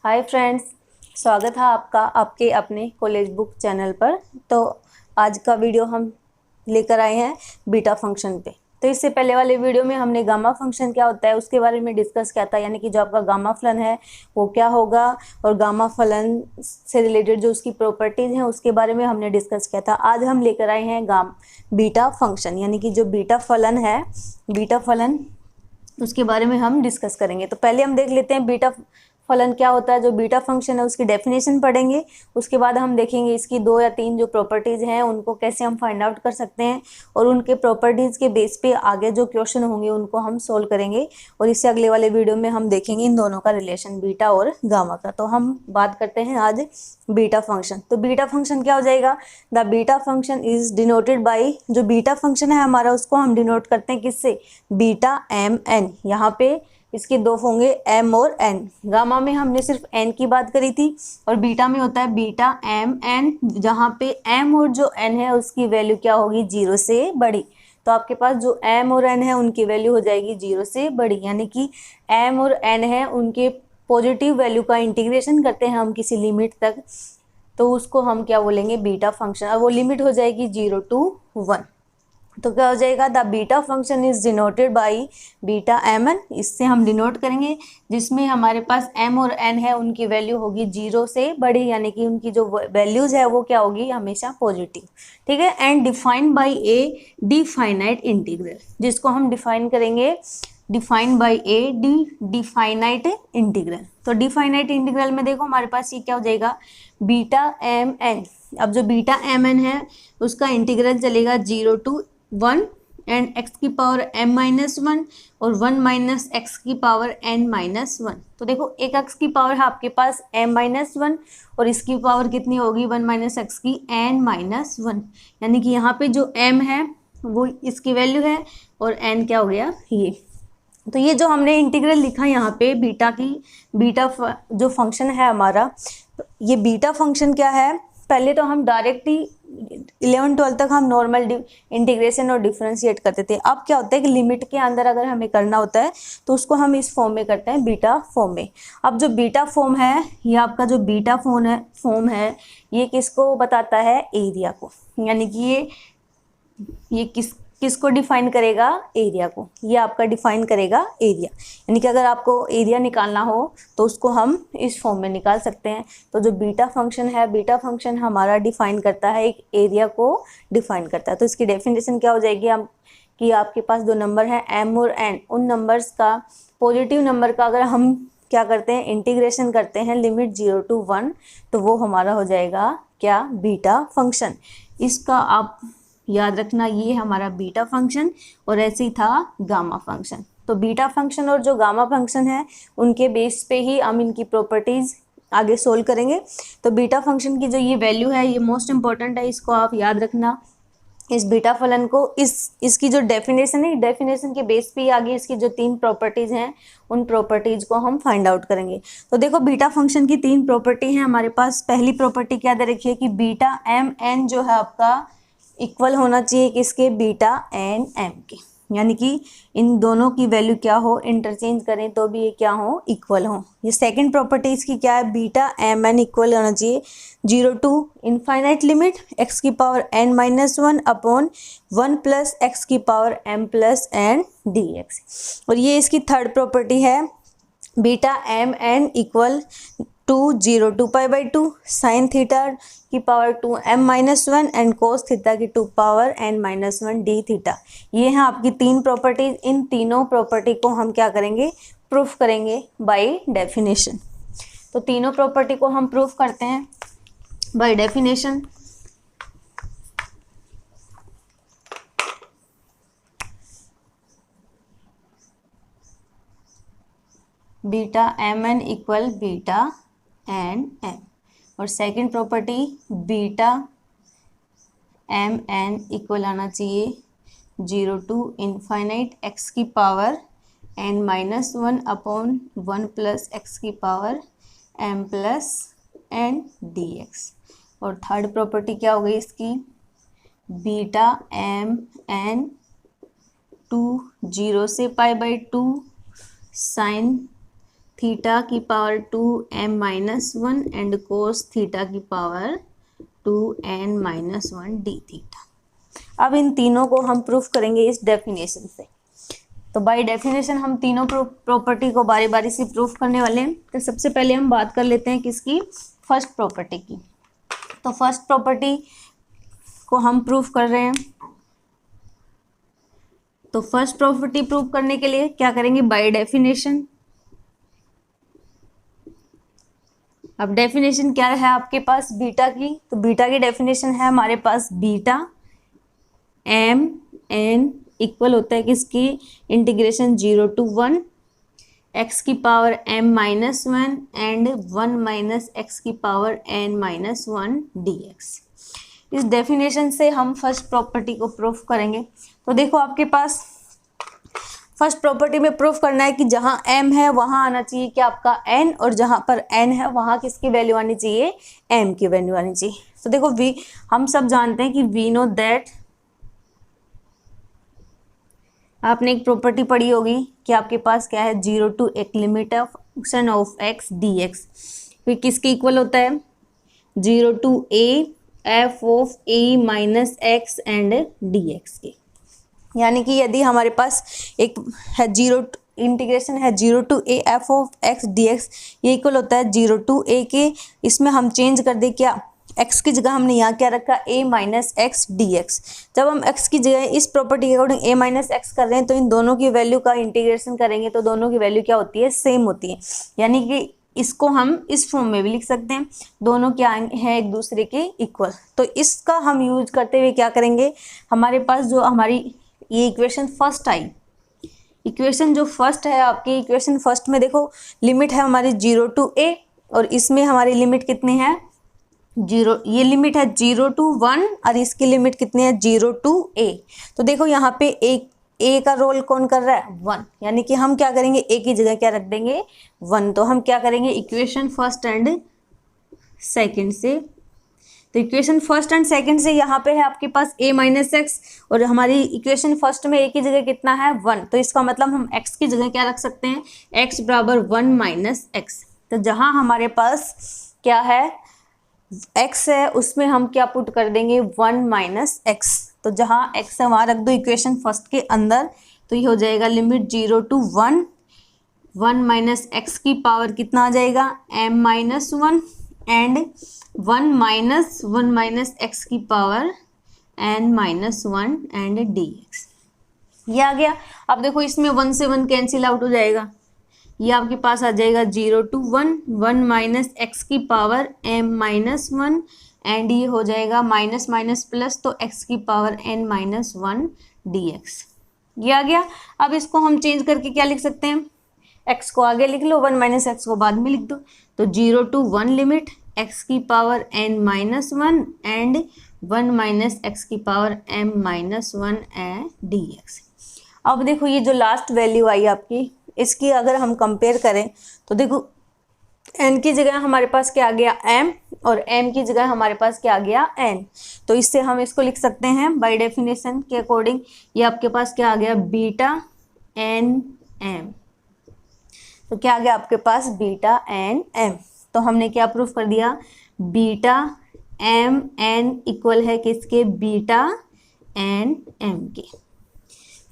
Hi friends, स्वागत है आपका आपके अपने कॉलेज बुक चैनल पर। तो आज का वीडियो हम लेकर आए हैं बीटा फंक्शन पे। तो इससे पहले वाले वीडियो में हमने गामा फंक्शन क्या होता है उसके बारे में डिस्कस किया था, यानी कि जो आपका गामा फलन है वो क्या होगा और गामा फलन से रिलेटेड जो उसकी प्रॉपर्टीज़ हैं उसके बारे में हमने डिस्कस किया था। आज हम लेकर आए हैं बीटा फंक्शन, यानी कि जो बीटा फलन है, बीटा फलन उसके बारे में हम डिस्कस करेंगे। तो पहले हम देख लेते हैं बीटा फलन क्या होता है। जो बीटा फंक्शन है उसकी डेफिनेशन पढ़ेंगे, उसके बाद हम देखेंगे इसकी 2 या 3 जो प्रॉपर्टीज़ हैं उनको कैसे हम फाइंड आउट कर सकते हैं, और उनके प्रॉपर्टीज़ के बेस पे आगे जो क्वेश्चन होंगे उनको हम सोल्व करेंगे। और इससे अगले वाले वीडियो में हम देखेंगे इन दोनों का रिलेशन बीटा और गामा का। तो हम बात करते हैं आज बीटा फंक्शन। तो बीटा फंक्शन क्या हो जाएगा? The beta function is denoted by, जो बीटा फंक्शन है हमारा उसको हम डिनोट करते हैं किससे? Beta M N. यहाँ पे इसके 2 होंगे एम और एन। गामा में हमने सिर्फ एन की बात करी थी और बीटा में होता है बीटा एम एन, जहाँ पे एम और जो एन है उसकी वैल्यू क्या होगी? 0 से बड़ी। तो आपके पास जो एम और एन है उनकी वैल्यू हो जाएगी 0 से बड़ी, यानी कि एम और एन है उनके पॉजिटिव वैल्यू का इंटीग्रेशन करते हैं हम किसी लिमिट तक, तो उसको हम क्या बोलेंगे? Beta function. और वो लिमिट हो जाएगी 0 to 1। तो क्या हो जाएगा? The beta function is denoted by beta M N. इससे हम डिनोट करेंगे जिसमें हमारे पास एम और एन है उनकी वैल्यू होगी 0 से बड़ी, यानी कि उनकी जो वैल्यूज है वो क्या होगी? हमेशा पॉजिटिव। ठीक है। And defined by a definite integral, जिसको हम डिफाइन करेंगे defined by a definite integral. तो डिफाइनाइट इंटीग्रल में देखो हमारे पास ये क्या हो जाएगा? Beta M N. अब जो बीटा एम एन है उसका इंटीग्रल चलेगा 0 to 1 एंड एक्स की पावर m माइनस 1 और 1 माइनस एक्स की पावर n माइनस 1। तो देखो एक एक्स की पावर है आपके पास m माइनस 1 और इसकी पावर कितनी होगी? 1 माइनस एक्स की n माइनस 1, यानी कि यहाँ पे जो m है वो इसकी वैल्यू है और n क्या हो गया? ये। तो ये जो हमने इंटीग्रल लिखा यहाँ पे बीटा जो फंक्शन है हमारा, तो ये बीटा फंक्शन क्या है? पहले तो हम डायरेक्ट ही 11-12 तक हम नॉर्मल इंटीग्रेशन और डिफरेंशिएट करते थे। अब क्या होता है कि लिमिट के अंदर अगर हमें करना होता है तो उसको हम इस फॉर्म में करते हैं, बीटा फॉर्म में। अब जो बीटा फॉर्म है, ये आपका जो बीटा फॉर्म है ये किसको बताता है? एरिया को, यानी कि ये किसको डिफाइन करेगा? एरिया को। ये आपका डिफाइन करेगा एरिया, यानी कि अगर आपको एरिया निकालना हो तो उसको हम इस फॉर्म में निकाल सकते हैं। तो जो बीटा फंक्शन है, बीटा फंक्शन हमारा डिफाइन करता है, एक एरिया को डिफाइन करता है। तो इसकी डेफिनेशन क्या हो जाएगी? हम कि आपके पास 2 नंबर हैं m और n, उन नंबर्स का पॉजिटिव नंबर का अगर हम क्या करते हैं? इंटीग्रेशन करते हैं लिमिट 0 to 1, तो वो हमारा हो जाएगा क्या? Beta function. इसका आप याद रखना, ये हमारा बीटा फंक्शन और ऐसे ही था गामा फंक्शन। तो बीटा फंक्शन और जो गामा फंक्शन है उनके बेस पे ही हम इनकी प्रॉपर्टीज आगे सोल्व करेंगे। तो बीटा फंक्शन की जो ये वैल्यू है ये मोस्ट इंपॉर्टेंट है, इसको आप याद रखना। इस बीटा फलन को इसकी जो डेफिनेशन है, डेफिनेशन के बेस पे ही आगे इसकी जो 3 प्रॉपर्टीज हैं उन प्रॉपर्टीज को हम फाइंड आउट करेंगे। तो देखो बीटा फंक्शन की 3 प्रॉपर्टी हैं हमारे पास। पहली प्रॉपर्टी क्या दे रखी है कि बीटा एम एन जो है आपका इक्वल होना चाहिए किसके? बीटा एन एम के, यानी कि इन दोनों की वैल्यू क्या हो? इंटरचेंज करें तो भी ये क्या हो? इक्वल हो। ये सेकंड प्रॉपर्टी इसकी क्या है? बीटा एम एन इक्वल होना चाहिए 0 to इनफाइनाइट लिमिट एक्स की power n minus 1 upon 1 plus x की power m plus n dx। और ये इसकी थर्ड प्रॉपर्टी है beta M N equal to 0 to π/2 sine theta की power 2 m minus 1 and cos theta की 2 power n minus 1 D theta. ये हैं आपकी 3 प्रॉपर्टीज। इन तीनों प्रॉपर्टी को हम क्या करेंगे? प्रूफ करेंगे बाय डेफिनेशन। तो तीनों प्रॉपर्टी को हम प्रूफ करते हैं by definition. Beta M N equal beta N M, और second property beta M N equal आना चाहिए 0 to इनफाइनाइट एक्स की power n minus 1 upon 1 plus x की power m plus n dx। और थर्ड प्रॉपर्टी क्या हो गई इसकी? बीटा एम एन 2 0 से π/2 साइन थीटा की power 2m-1 and cos theta की पावर 2n-1 डी थीटा। अब इन तीनों को हम प्रूफ करेंगे इस डेफिनेशन से। तो बाय डेफिनेशन हम तीनों प्रॉपर्टी को बारी बारी से प्रूफ करने वाले हैं। तो सबसे पहले हम बात कर लेते हैं किसकी, फर्स्ट प्रॉपर्टी की। तो फर्स्ट प्रॉपर्टी को हम प्रूफ कर रहे हैं। तो फर्स्ट प्रॉपर्टी प्रूफ करने के लिए क्या करेंगे, बाय डेफिनेशन। अब डेफिनेशन क्या है आपके पास बीटा की, तो बीटा की डेफिनेशन है हमारे पास बीटा एम एन इक्वल होता है किसकी, इंटीग्रेशन 0 to 1 x की पावर m-1 एंड 1 - x की पावर n-1 dx। इस डेफिनेशन से हम फर्स्ट प्रॉपर्टी को प्रूफ करेंगे। तो देखो आपके पास फर्स्ट प्रॉपर्टी में प्रूफ करना है कि जहाँ m है वहाँ आना चाहिए क्या आपका n, और जहाँ पर n है वहाँ किसकी वैल्यू आनी चाहिए, m की वैल्यू आनी चाहिए। तो देखो हम सब जानते हैं कि वी नो दैट, आपने एक प्रॉपर्टी पढ़ी होगी कि आपके पास क्या है, 0 to एक limit of function of x dx, फिर किसके इक्वल होता है, 0 to a f of a minus x and dx के। यानी कि यदि हमारे पास एक है इंटीग्रेशन है 0 to a f of x dx, ये इक्वल होता है 0 to a के, इसमें हम चेंज कर दे क्या, x की जगह हमने यहाँ क्या रखा, a minus x D x. जब हम x की जगह इस प्रॉपर्टी के अकॉर्डिंग a माइनस एक्स कर रहे हैं तो इन दोनों की वैल्यू का इंटीग्रेशन करेंगे तो दोनों की वैल्यू क्या होती है, सेम होती है। यानी कि इसको हम इस फॉर्म में भी लिख सकते हैं, दोनों क्या हैं एक दूसरे के इक्वल। तो इसका हम यूज करते हुए क्या करेंगे, हमारे पास जो हमारी ये इक्वेशन फर्स्ट आई, इक्वेशन जो फर्स्ट है आपकी, इक्वेशन फर्स्ट में देखो लिमिट है हमारी 0 to a और इसमें हमारी लिमिट कितनी है 0, ये लिमिट है 0 to 1 और इसकी लिमिट कितनी है 0 to a। तो देखो यहाँ पे एक a का रोल कौन कर रहा है 1, यानी कि हम क्या करेंगे a की जगह क्या रख देंगे 1। तो हम क्या करेंगे इक्वेशन फर्स्ट एंड सेकंड से, तो इक्वेशन फर्स्ट एंड सेकंड से यहाँ पे है आपके पास a माइनस एक्स और हमारी इक्वेशन फर्स्ट में a की जगह कितना है 1। तो इसका मतलब हम x की जगह क्या रख सकते हैं, x बराबर 1 माइनस एक्स। तो जहाँ हमारे पास क्या है x है उसमें हम क्या पुट कर देंगे 1 माइनस एक्स। तो जहाँ x है वहाँ रख दो इक्वेशन फर्स्ट के अंदर, तो ये हो जाएगा लिमिट 0 to 1 1 माइनस एक्स की पावर कितना आ जाएगा m-1 एंड 1 माइनस एक्स की पावर n-1 एंड dx। ये आ गया। अब देखो इसमें 1 से 1 कैंसिल आउट हो जाएगा, ये आपके पास आ जाएगा 0 to 1 1 माइनस एक्स की पावर m-1 एंड ये हो जाएगा माइनस माइनस प्लस, तो x की पावर n-1 dx। ये आ गया। अब इसको हम चेंज करके क्या लिख सकते हैं, x को आगे लिख लो, 1 माइनस एक्स को बाद में लिख दो। तो 0 to 1 लिमिट x की power n-1 and 1 minus x की पावर m-1 dx। अब देखो ये जो लास्ट वैल्यू आई आपकी, इसकी अगर हम कंपेयर करें तो देखो n की जगह हमारे पास क्या आ गया m और m की जगह हमारे पास क्या आ गया n। तो इससे हम इसको लिख सकते हैं बाय डेफिनेशन के अकॉर्डिंग, ये आपके पास क्या आ गया बीटा n m। तो क्या आ गया आपके पास बीटा n m। तो हमने क्या प्रूफ कर दिया, बीटा m n इक्वल है किसके, बीटा n m के।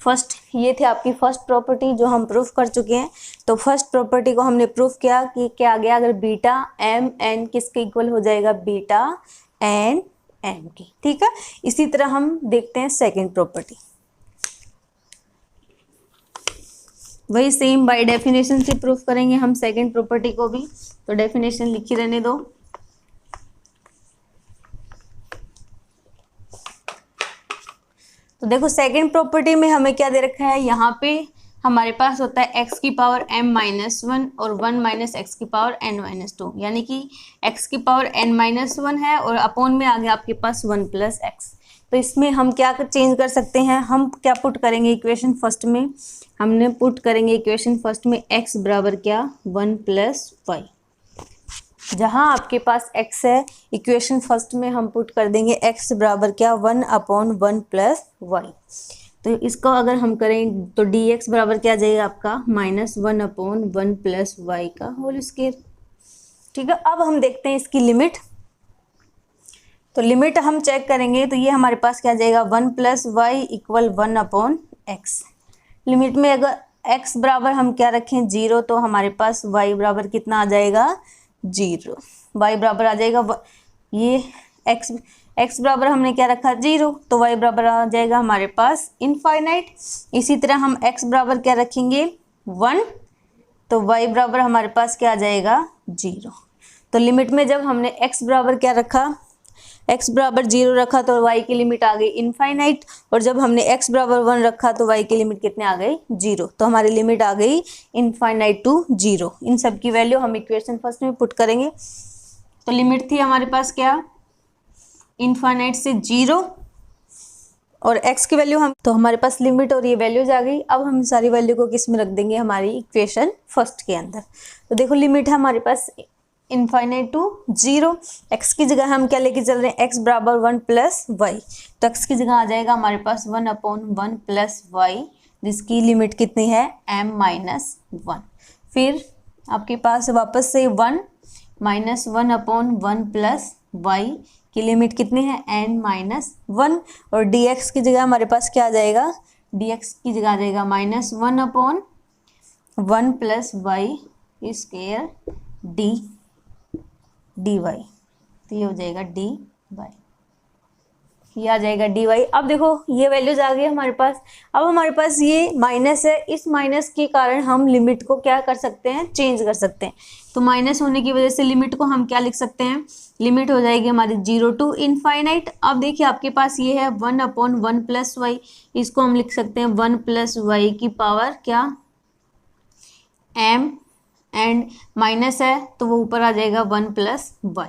फर्स्ट ये थे आपकी फर्स्ट प्रॉपर्टी जो हम प्रूफ कर चुके हैं। तो फर्स्ट प्रॉपर्टी को हमने प्रूफ किया कि क्या आ गया, अगर बीटा m n किसके इक्वल हो जाएगा, बीटा n m की। ठीक है, इसी तरह हम देखते हैं सेकंड प्रॉपर्टी, वही सेम बाय डेफिनेशन से प्रूफ करेंगे हम सेकंड प्रॉपर्टी को भी। तो डेफिनेशन लिखी रहने दो। तो देखो सेकंड प्रॉपर्टी में हमें क्या दे रखा है, यहाँ पे हमारे पास होता है x की पावर m-1 और 1 माइनस एक्स की पावर n-2, यानी कि x की पावर n-1 है और अपॉन में आ गया आपके पास 1 प्लस एक्स। तो इसमें हम क्या चेंज कर सकते हैं, हम क्या पुट करेंगे इक्वेशन फर्स्ट में, हमने पुट करेंगे इक्वेशन फर्स्ट में x बराबर क्या 1 प्लस वाई। जहाँ आपके पास x है, इक्वेशन फर्स्ट में हम पुट कर देंगे x बराबर क्या 1/1 प्लस y। तो इसको अगर हम करें तो dx बराबर क्या आ जाएगा आपका -1/1 प्लस y का होल स्क्वायर। ठीक है, अब हम देखते हैं इसकी लिमिट। तो लिमिट हम चेक करेंगे तो ये हमारे पास क्या आ जाएगा 1 + y = 1/x। लिमिट में अगर x बराबर हम क्या रखें 0 तो हमारे पास y बराबर कितना आ जाएगा 0। y बराबर आ जाएगा ये x बराबर हमने क्या रखा 0 तो y बराबर आ जाएगा हमारे पास इनफाइनाइट। इसी तरह हम x बराबर क्या रखेंगे 1 तो y बराबर हमारे पास क्या आ जाएगा 0। तो लिमिट में जब हमने x बराबर क्या रखा x बराबर 0 रखा तो y की लिमिट आ गई इनफाइनाइट, और जब हमने x बराबर 1 रखा तो y की लिमिट कितने आ गई 0। तो हमारी लिमिट आ गई इनफाइनाइट टू 0। इन सब की वैल्यू हम इक्वेशन फर्स्ट में पुट करेंगे। तो लिमिट थी हमारे पास क्या इनफाइनाइट से 0 और x की वैल्यू हम, तो हमारे पास लिमिट और ये वैल्यूज आ गई। अब हम सारी वैल्यू को किस में रख देंगे हमारी इक्वेशन फर्स्ट के अंदर। तो देखो लिमिट है हमारे पास इनफाइनाइट टू 0, x की जगह हम क्या लेके चल रहे हैं x बराबर 1 प्लस y। तो x की जगह आ जाएगा हमारे पास 1/1 प्लस y, जिसकी लिमिट कितनी है m-1। फिर आपके पास वापस से 1 -1/1 प्लस y की लिमिट कितनी है n-1, और dx की जगह हमारे पास क्या आ जाएगा dx की जगह आ जाएगा -1/1 प्लस y स्क्वायर dy। तो ये हो जाएगा dy, ये आ जाएगा dy। अब देखो ये वैल्यूज आ गई हमारे पास। अब हमारे पास ये माइनस है, इस माइनस के कारण हम लिमिट को क्या कर सकते हैं चेंज कर सकते हैं। तो माइनस होने की वजह से लिमिट को हम क्या लिख सकते हैं, लिमिट हो जाएगी हमारी 0 टू इनफाइनाइट। अब देखिए आपके पास ये है 1/1 प्लस y, इसको हम लिख सकते हैं 1 प्लस y की पावर क्या m, एंड माइनस है तो वो ऊपर आ जाएगा 1 प्लस y।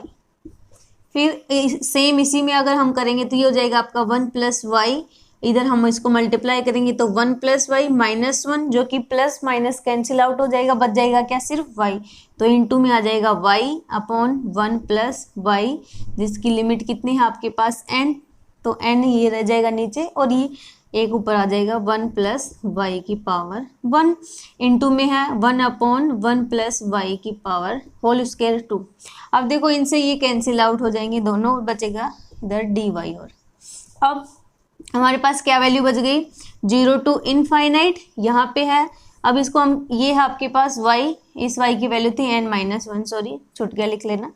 फिर सेम इसी में अगर हम करेंगे तो ये हो जाएगा आपका 1 प्लस y, इधर हम इसको मल्टीप्लाई करेंगे तो 1 प्लस y -1, जो कि प्लस माइनस कैंसिल आउट हो जाएगा, बच जाएगा क्या सिर्फ y। तो इनटू में आ जाएगा y/1 प्लस y, जिसकी लिमिट कितनी है आपके पास n, तो n ये रह जाएगा नीचे और ये एक ऊपर आ जाएगा 1 प्लस y की पावर 1, इंटू में है 1/1 प्लस y की पावर होल स्क्वायर 2। अब देखो इनसे ये कैंसिल आउट हो जाएंगे दोनों, बचेगा इधर dy। और अब हमारे पास क्या वैल्यू बच गई 0 टू इनफाइनाइट यहाँ पे है। अब इसको हम, ये है आपके पास y, इस y की वैल्यू थी n-1, सॉरी छूट गया लिख लेना।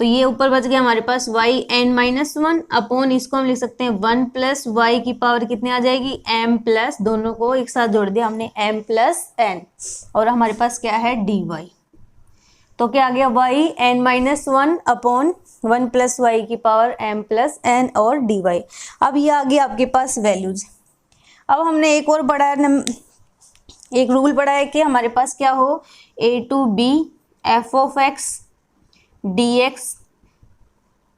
तो ये ऊपर बच गया हमारे पास y n-1 अपॉन, इसको हम लिख सकते हैं 1 प्लस y की पावर कितनी आ जाएगी m प्लस, दोनों को एक साथ जोड़ दिया हमने m प्लस n, और हमारे पास क्या है dy। तो क्या आ गया y n-1 upon 1 plus y की पावर m प्लस n और dy। अब ये आ गया आपके पास वैल्यूज। अब हमने एक और पढ़ा है, एक रूल पढ़ा है कि हमारे पास क्या हो a to b f(x) dx,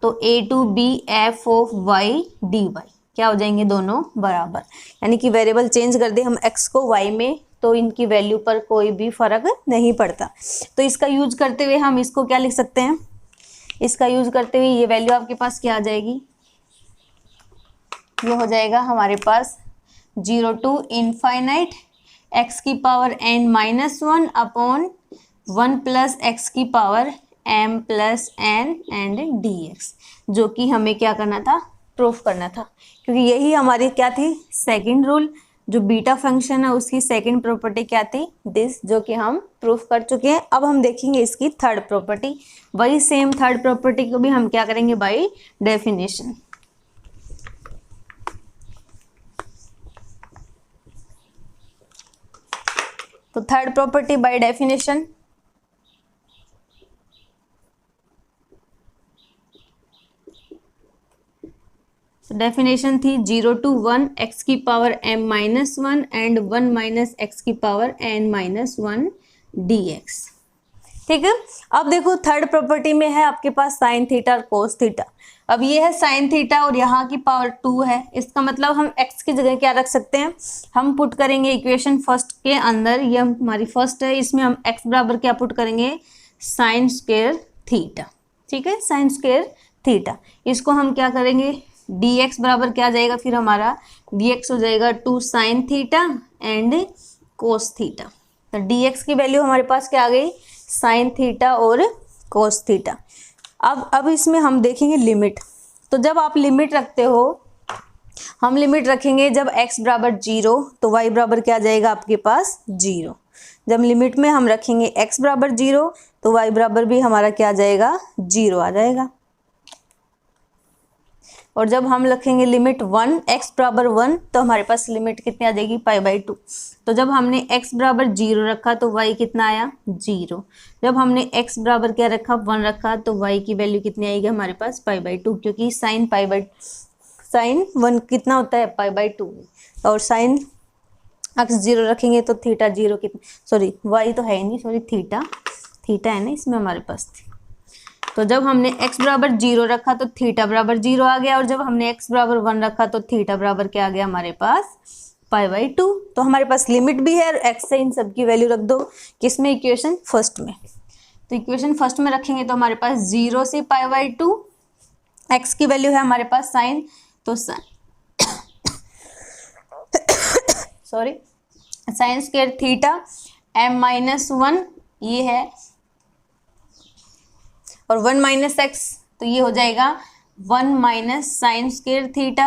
तो a to b f(y) dy क्या हो जाएंगे दोनों बराबर। यानी कि वेरिएबल चेंज कर दे हम x को y में तो इनकी वैल्यू पर कोई भी फर्क नहीं पड़ता। तो इसका यूज करते हुए हम इसको क्या लिख सकते हैं, इसका यूज करते हुए ये वैल्यू आपके पास क्या आ जाएगी, ये हो जाएगा हमारे पास 0 टू इनफाइनाइट x की power n-1 upon 1 plus x की power m plus n and dx, जो कि हमें क्या करना था प्रूफ करना था, क्योंकि यही हमारी क्या थी सेकंड रूल। जो बीटा फंक्शन है उसकी सेकंड प्रॉपर्टी क्या थी दिस, जो कि हम प्रूफ कर चुके हैं। अब हम देखेंगे इसकी थर्ड प्रॉपर्टी, वही सेम थर्ड प्रॉपर्टी को भी हम क्या करेंगे बाय डेफिनेशन। तो third property by definition, definition थी 0 टू 1 x की power m-1 and 1 minus x की पावर n-1 dx। ठीक है, अब देखो थर्ड प्रॉपर्टी में है आपके पास साइन थीटा और कोस थीटा। अब ये है साइन थीटा और यहाँ की पावर 2 है, इसका मतलब हम x की जगह क्या रख सकते हैं, हम पुट करेंगे इक्वेशन फर्स्ट के अंदर, ये हमारी फर्स्ट है, इसमें हम x बराबर क्या पुट करेंगे साइन स्क्वायर थीटा। ठीक है, साइन स्क्वायर थीटा। इसको हम क्या करेंगे, dx बराबर क्या आ जाएगा, फिर हमारा dx हो जाएगा 2 sine theta and cos theta. तो dx की वैल्यू हमारे पास क्या आ गई, साइन थीटा और कोस थीटा। अब इसमें हम देखेंगे लिमिट। तो जब आप लिमिट रखते हो, हम लिमिट रखेंगे जब x बराबर 0 तो y बराबर क्या आ जाएगा आपके पास 0। जब लिमिट में हम रखेंगे x बराबर 0 तो y बराबर भी हमारा क्या आ जाएगा 0 आ जाएगा। और जब हम रखेंगे लिमिट 1 x बराबर 1 तो हमारे पास लिमिट कितनी आ जाएगी π/2। तो जब हमने x बराबर 0 रखा तो y कितना आया 0। जब हमने x बराबर क्या रखा 1 रखा तो y की वैल्यू कितनी आएगी हमारे पास π/2, क्योंकि साइन 1 कितना होता है π/2 और साइन x 0 रखेंगे तो थीटा 0 कितना, सॉरी y तो है ही नहीं, सॉरी थीटा है ना इसमें हमारे पास। तो जब हमने x बराबर 0 रखा तो थीटा बराबर 0 आ गया, और जब हमने x बराबर 1 रखा तो थीटा बराबर क्या आ गया हमारे पास π/2। तो हमारे पास लिमिट भी है और x से इन सब की वैल्यू रख दो किसमें, इक्वेशन फर्स्ट में। तो इक्वेशन फर्स्ट में रखेंगे तो हमारे पास 0 से π/2, x की वैल्यू है हमारे पास साइन, तो sorry sine square theta m-1 ये है, और 1 माइनस एक्स तो ये हो जाएगा 1 minus sine square theta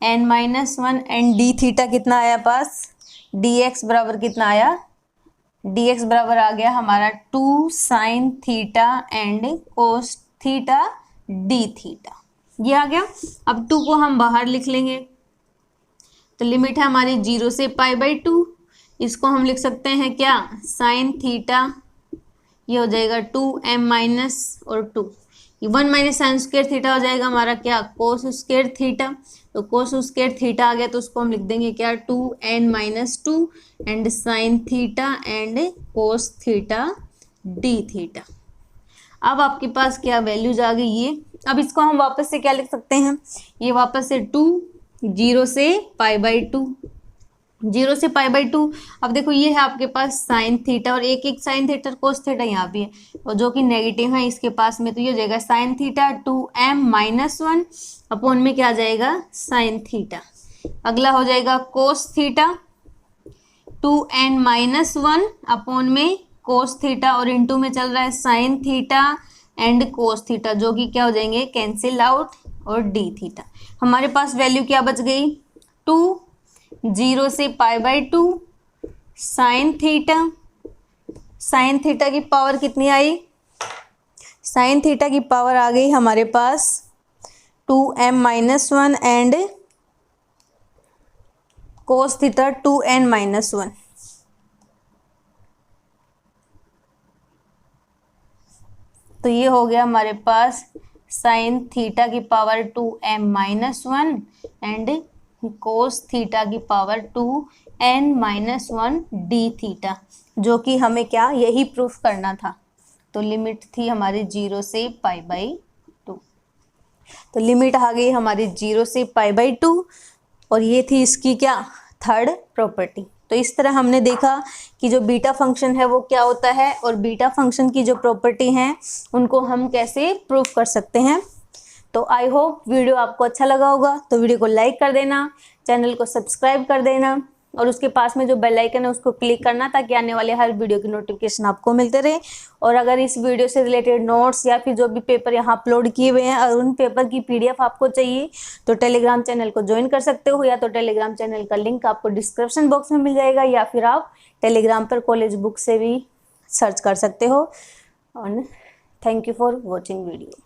n-1 and D theta कितना आया पास, dx बराबर कितना आया, dx बराबर आ गया हमारा 2 sine theta and cos theta D theta, ये आ गया। अब 2 को हम बाहर लिख लेंगे, तो लिमिट है हमारी 0 से π/2, इसको हम लिख सकते हैं क्या, साइन थीटा, ये हो जाएगा 2m माइनस और 2, ये 1 माइनस साइन स्क्वायर थीटा हो जाएगा हमारा क्या, कोस स्क्वायर थीटा। तो कोस स्क्वायर थीटा आ गया तो उसको हम लिख देंगे क्या, 2n-2 and sine theta and cos theta D theta. अब आपके पास क्या वैल्यूज आ गई ये। अब इसको हम वापस से क्या लिख सकते हैं, ये वापस से 2 0 से π/2, 0 से π/2। अब देखो ये है आपके पास साइन थीटा और एक साइन थीटा कोस थीटा यहाँ भी है, और जो कि नेगेटिव है इसके पास में, तो ये हो जाएगा साइन थीटा 2m-1 अपॉन में क्या आ जाएगा साइन थीटा। अगला हो जाएगा कोस थीटा 2n-1 अपॉन में कोस थीटा, और इंटू में चल रहा है sine theta and cos theta, जो कि क्या हो जाएंगे कैंसिल आउट, और डी थीटा। हमारे पास वैल्यू क्या बच गई, 2 0 से π/2 साइन थीटा की पावर कितनी आई, साइन थीटा की पावर आ गई हमारे पास 2m-1 and cos theta 2n-1। तो ये हो गया हमारे पास साइन थीटा की power 2m-1 and cos theta की पावर 2n-1 डी थीटा, जो कि हमें क्या यही प्रूफ करना था। तो लिमिट थी हमारी 0 से π/2, तो लिमिट आ गई हमारी 0 से π/2, और ये थी इसकी क्या थर्ड प्रॉपर्टी। तो इस तरह हमने देखा कि जो बीटा फंक्शन है वो क्या होता है, और बीटा फंक्शन की जो प्रॉपर्टी हैं उनको हम कैसे प्रूफ कर सकते हैं। तो आई होप वीडियो आपको अच्छा लगा होगा, तो वीडियो को लाइक कर देना, चैनल को सब्सक्राइब कर देना, और उसके पास में जो बेल आइकन है उसको क्लिक करना, ताकि आने वाले हर वीडियो की नोटिफिकेशन आपको मिलते रहे। और अगर इस वीडियो से रिलेटेड नोट्स या फिर जो भी पेपर यहाँ अपलोड किए हुए हैं और उन पेपर की PDF आपको चाहिए तो टेलीग्राम चैनल को ज्वाइन कर सकते हो, या तो टेलीग्राम चैनल का लिंक आपको डिस्क्रिप्शन बॉक्स में मिल जाएगा, या फिर आप टेलीग्राम पर कॉलेज बुक से भी सर्च कर सकते हो। और thank you for watching video.